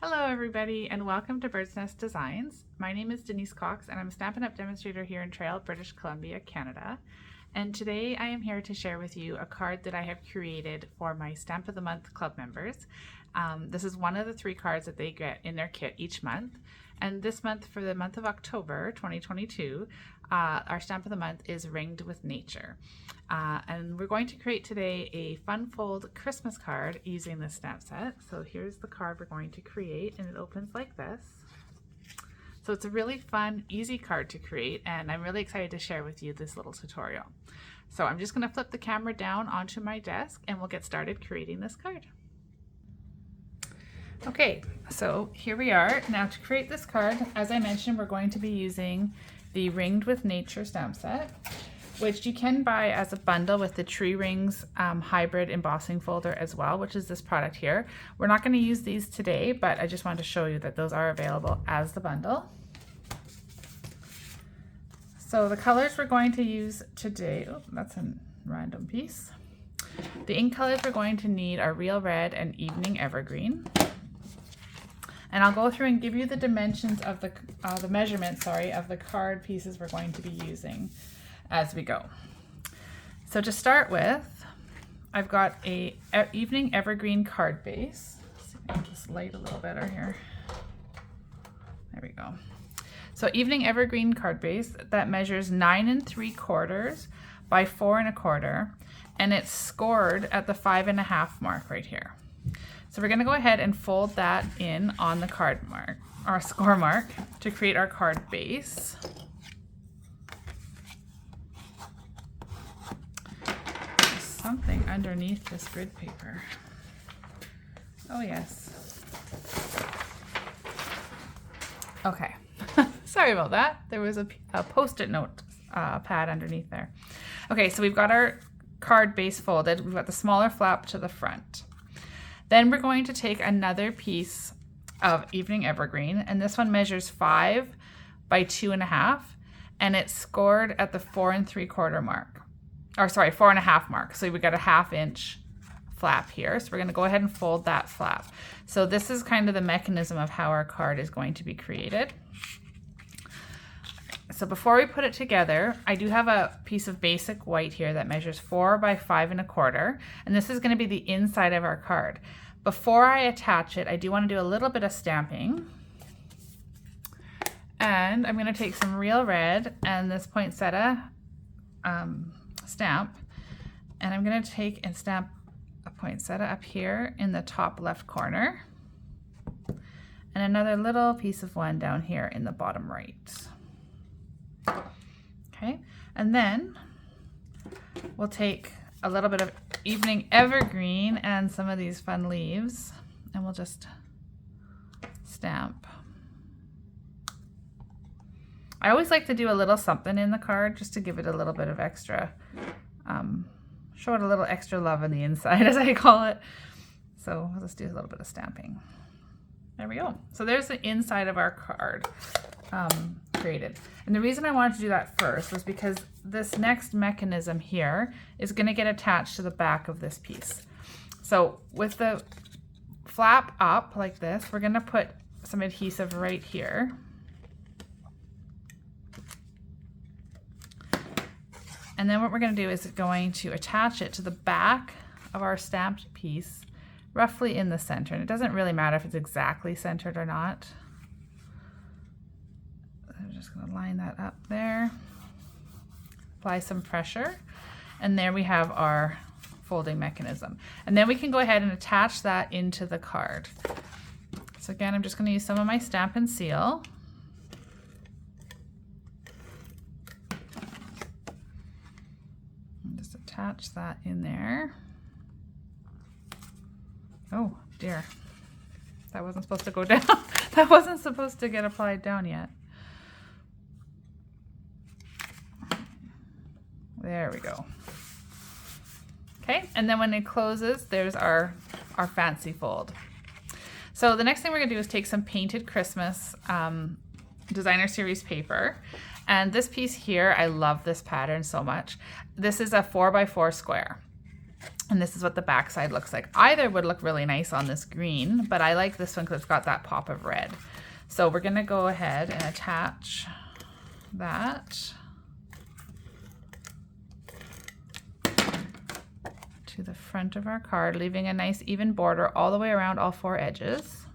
Hello everybody and welcome to Bird's Nest Designs. My name is Denise Cox and I'm a Stampin' Up! Demonstrator here in Trail, British Columbia, Canada. And today I am here to share with you a card that I have created for my Stamp of the Month club members. This is one of the 3 cards that they get in their kit each month. And this month, for the month of October 2022, our Stamp of the Month is Ringed with Nature. And we're going to create today a fun fold Christmas card using this stamp set. So here's the card we're going to create, and it opens like this. So it's a really fun, easy card to create, and I'm really excited to share with you this little tutorial. So I'm just going to flip the camera down onto my desk and we'll get started creating this card. Okay, so here we are. Now to create this card, as I mentioned, we're going to be using the Ringed with Nature stamp set, which you can buy as a bundle with the Tree Rings hybrid embossing folder as well, which is this product here. We're not going to use these today, but I just wanted to show you that those are available as the bundle. So the colors we're going to use today, oh, that's a random piece. The ink colors we're going to need are Real Red and Evening Evergreen. And I'll go through and give you the dimensions of the measurements, of the card pieces we're going to be using as we go. So to start with, I've got a Evening Evergreen card base. Let's see if I can just light a little better here. There we go. So Evening Evergreen card base that measures 9 3/4 by 4 1/4, and it's scored at the 5 1/2 mark right here. So we're going to go ahead and fold that in on the card mark, our score mark, to create our card base. There's something underneath this grid paper. Oh yes. Okay. Sorry about that. There was a post-it note pad underneath there. Okay, so we've got our card base folded. We've got the smaller flap to the front. Then we're going to take another piece of Evening Evergreen, and this one measures 5 by 2 1/2, and it's scored at the 4 3/4 mark. Or sorry, 4 1/2 mark. So we've got a 1/2 inch flap here. So we're going to go ahead and fold that flap. So this is kind of the mechanism of how our card is going to be created. So before we put it together, I do have a piece of basic white here that measures 4 by 5 1/4, and this is going to be the inside of our card. Before I attach it, I do want to do a little bit of stamping. And I'm going to take some Real Red and this poinsettia stamp, and I'm going to take and stamp a poinsettia up here in the top left corner, and another little piece of one down here in the bottom right. Okay, and then we'll take a little bit of Evening Evergreen and some of these fun leaves, and we'll just stamp. I always like to do a little something in the card just to give it a little bit of extra, show it a little extra love on the inside, as I call it. So we'll just do a little bit of stamping. There we go. So there's the inside of our card created. And the reason I wanted to do that first was because this next mechanism here is going to get attached to the back of this piece. So with the flap up like this, we're going to put some adhesive right here. And then what we're going to do is going to attach it to the back of our stamped piece, roughly in the center. And it doesn't really matter if it's exactly centered or not. I'm just going to line that up there, apply some pressure, and there we have our folding mechanism. And then we can go ahead and attach that into the card. So again, I'm just going to use some of my Stampin' Seal. And just attach that in there. Oh dear, that wasn't supposed to go down. That wasn't supposed to get applied down yet. There we go. Okay, and then when it closes, there's our fancy fold. So the next thing we're gonna do is take some Painted Christmas Designer Series paper. And this piece here, I love this pattern so much. This is a 4 by 4 square. And this is what the back side looks like. Either would look really nice on this green, but I like this one because it's got that pop of red. So we're gonna go ahead and attach that to the front of our card, leaving a nice even border all the way around all 4 edges.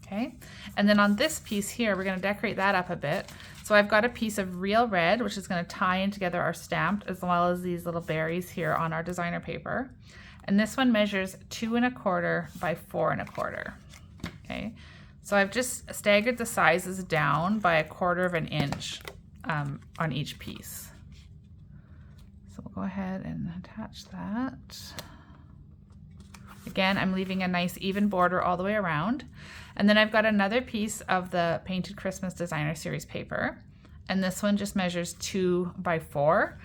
Okay, and then on this piece here, we're going to decorate that up a bit. So I've got a piece of real red, which is going to tie in together our stamp, as well as these little berries here on our designer paper. And this one measures 2 1/4 by 4 1/4. Okay, so I've just staggered the sizes down by 1/4 of an inch on each piece. So we'll go ahead and attach that. Again, I'm leaving a nice even border all the way around. And then I've got another piece of the Painted Christmas Designer Series paper. And this one just measures 2 by 4.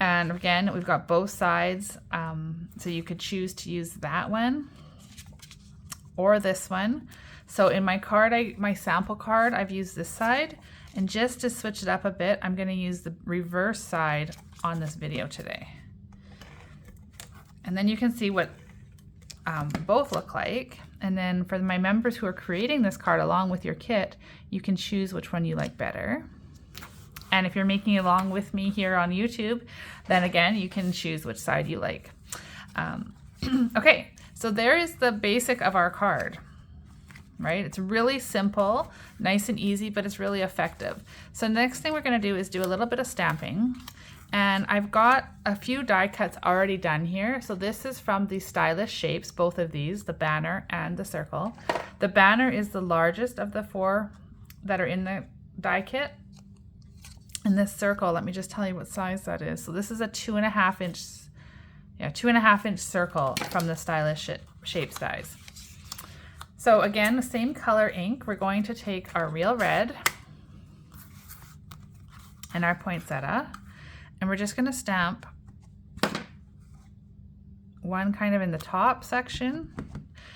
And again, we've got both sides. So you could choose to use that one or this one. So in my card, my sample card, I've used this side. And just to switch it up a bit, I'm going to use the reverse side on this video today. And then you can see what both look like. And then for my members who are creating this card along with your kit, you can choose which one you like better. And if you're making it along with me here on YouTube, then again, you can choose which side you like. Okay, so there is the basic of our card, right? It's really simple, nice and easy, but it's really effective. So the next thing we're gonna do is do a little bit of stamping. And I've got a few die cuts already done here. So this is from the Stylish Shapes, both of these, the banner and the circle. The banner is the largest of the 4 that are in the die kit. And this circle, let me just tell you what size that is. So this is a 2.5 inch, 2.5 inch circle from the Stylish Shapes dies. So again, the same color ink, we're going to take our real red and our poinsettia. And we're just going to stamp one kind of in the top section.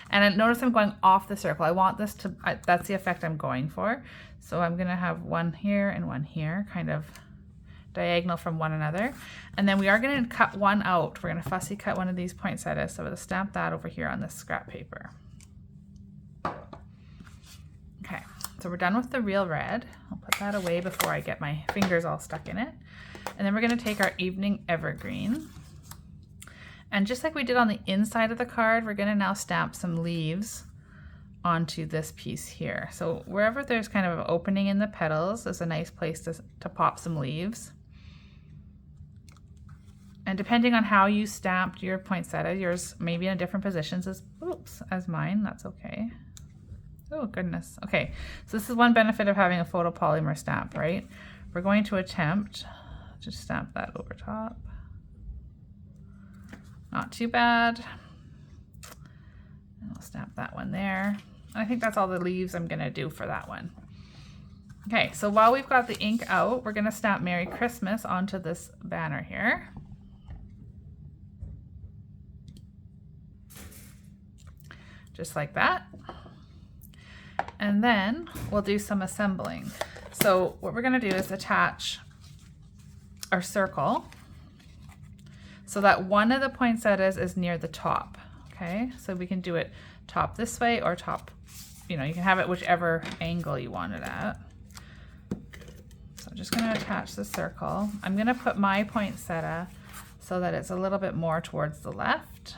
And notice I'm going off the circle. I want this to, that's the effect I'm going for. So I'm going to have one here and one here, kind of diagonal from one another. And then we are going to cut one out. We're going to fussy cut one of these poinsettias. So we'll stamp that over here on this scrap paper. Okay, so we're done with the real red. I'll put that away before I get my fingers all stuck in it. And then we're going to take our Evening Evergreen. And just like we did on the inside of the card, we're going to now stamp some leaves onto this piece here. So wherever there's kind of an opening in the petals is a nice place to pop some leaves. And depending on how you stamped your poinsettia, yours may be in different positions as mine. That's okay. Oh goodness. Okay, so this is one benefit of having a photopolymer stamp, right? We're going to attempt to stamp that over top. Not too bad. And I'll stamp that one there. I think that's all the leaves I'm gonna do for that one. Okay, so while we've got the ink out, we're gonna stamp Merry Christmas onto this banner here. Just like that. And then we'll do some assembling. So what we're gonna do is attach our circle so that one of the poinsettias is near the top, okay? So we can do it top this way or top, you know, you can have it whichever angle you want it at. So I'm just gonna attach the circle. I'm gonna put my poinsettia so that it's a little bit more towards the left.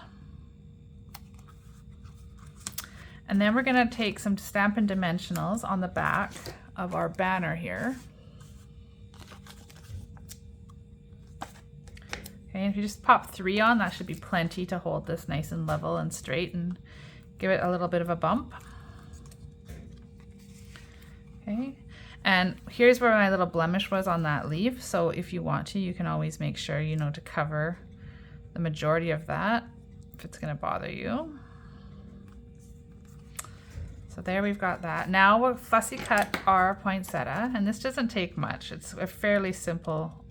And then we're gonna take some Stampin' Dimensionals on the back of our banner here. Okay, if you just pop 3 on, that should be plenty to hold this nice and level and straight and give it a little bit of a bump. Okay, and here's where my little blemish was on that leaf. So if you want to, you can always make sure, you know, to cover the majority of that if it's gonna bother you. So there we've got that. Now we'll fussy cut our poinsettia, and this doesn't take much. It's a fairly simple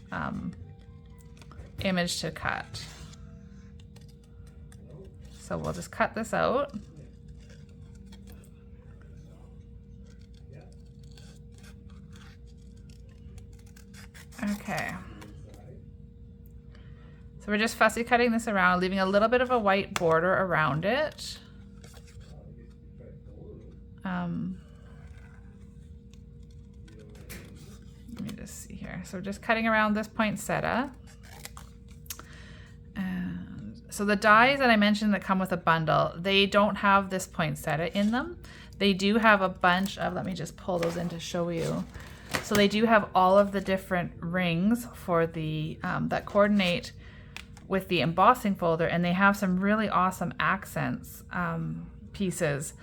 image to cut. So we'll just cut this out. Okay. So we're just fussy cutting this around, leaving a little bit of a white border around it. Let me just see here. So just cutting around this poinsettia. And so the dies that I mentioned that come with a bundle, they don't have this poinsettia in them. They do have a bunch of, let me just pull those in to show you. So they do have all of the different rings for the that coordinate with the embossing folder, and they have some really awesome accents pieces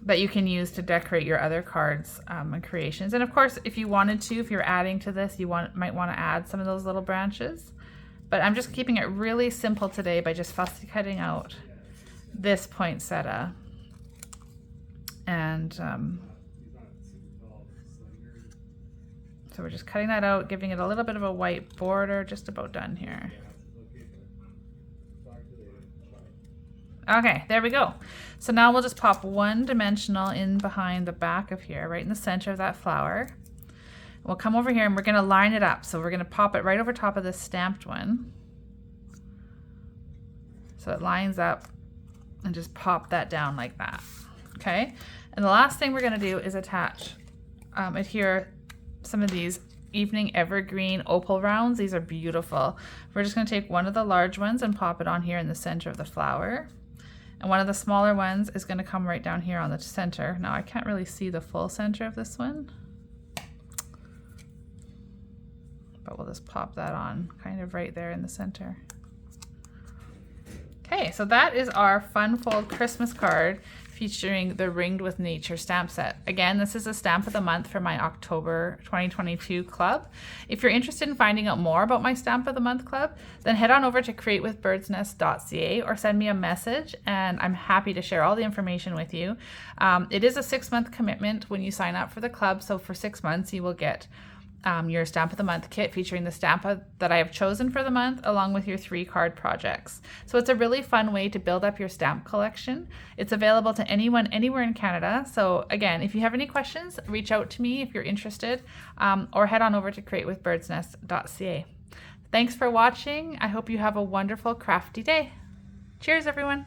that you can use to decorate your other cards and creations. And of course, if you wanted to, if you're adding to this, you might want to add some of those little branches. But I'm just keeping it really simple today by just fussy cutting out this poinsettia. And so we're just cutting that out, giving it a little bit of a white border, just about done here. Okay, there we go. So now we'll just pop one dimensional in behind the back of here, right in the center of that flower. We'll come over here and we're gonna line it up. So we're gonna pop it right over top of this stamped one. So it lines up, and just pop that down like that, okay? And the last thing we're gonna do is attach, adhere some of these evening evergreen opal rounds. These are beautiful. We're just gonna take one of the large ones and pop it on here in the center of the flower. And one of the smaller ones is gonna come right down here on the center. Now I can't really see the full center of this one, but we'll just pop that on kind of right there in the center. Okay, so that is our Fun Fold Christmas card featuring the Ringed with Nature stamp set. Again, this is a stamp of the month for my October 2022 club. If you're interested in finding out more about my stamp of the month club, then head on over to createwithbirdsnest.ca or send me a message, and I'm happy to share all the information with you. It is a 6-month commitment when you sign up for the club, so for 6 months you will get your Stamp of the Month kit featuring the stamp that I have chosen for the month, along with your 3 card projects. So it's a really fun way to build up your stamp collection. It's available to anyone anywhere in Canada. So again, if you have any questions, reach out to me if you're interested, or head on over to createwithbirdsnest.ca. Thanks for watching. I hope you have a wonderful crafty day. Cheers, everyone.